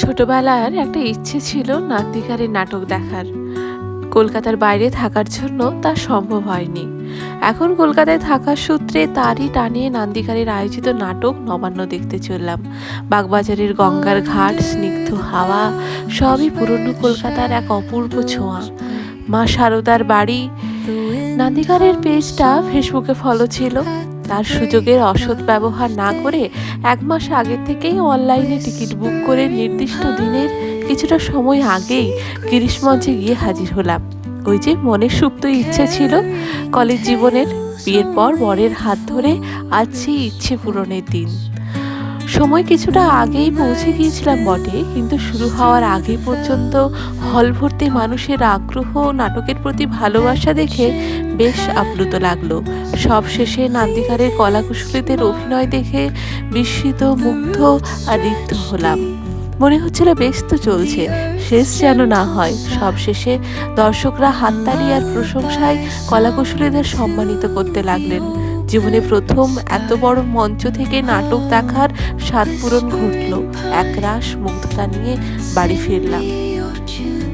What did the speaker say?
ছোটবেলার একটা ইচ্ছে ছিল নান্দিকারের নাটক দেখার। কলকাতার বাইরে থাকার জন্য তা সম্ভব হয়নি। এখন কলকাতায় থাকার সূত্রে তারই টানে নান্দিকারের আয়োজিত নাটক নবান্ন দেখতে চললাম। বাগবাজারের গঙ্গার ঘাট, স্নিগ্ধ হাওয়া, সবই পুরনো কলকাতার এক অপূর্ব ছোঁয়া। মা শারদার বাড়ি। নান্দিকারের পেজটা ফেসবুকে ফলো ছিল। তার সুযোগের অসৎ ব্যবহার না করে 1 মাস আগের থেকেই অনলাইনে টিকিট বুক করে নির্দিষ্ট দিনের কিছুটা সময় আগেই গিরিশ মঞ্চে গিয়ে হাজির হলাম। ওই যে মনের সুপ্ত ইচ্ছে ছিল কলেজ জীবনের, বিয়ের পর বরের হাত ধরে আজ সেই ইচ্ছে পূরণের দিন। সময় কিছুটা আগেই পৌঁছে গিয়েছিলাম বটে, কিন্তু শুরু হওয়ার আগে পর্যন্ত হল ভর্তি মানুষের আগ্রহ, নাটকের প্রতি ভালোবাসা দেখে বেশ আপ্লুত লাগলো। সব শেষে নান্দিকারের কলাকুশলীদের অভিনয় দেখে বিস্মিত, মুগ্ধ আর ঋদ্ধ হলাম। মনে হচ্ছিল বেশ তো চলছে, শেষ যেন না হয়। সব শেষে দর্শকরা হাততালি আর প্রশংসায় কলাকুশলীদের সম্মানিত করতে লাগলেন। জীবনে প্রথম এত বড় মঞ্চ থেকে নাটক দেখার স্বাদ পূরণ ঘটল। একরাশ মুগ্ধতা নিয়ে বাড়ি ফিরলাম।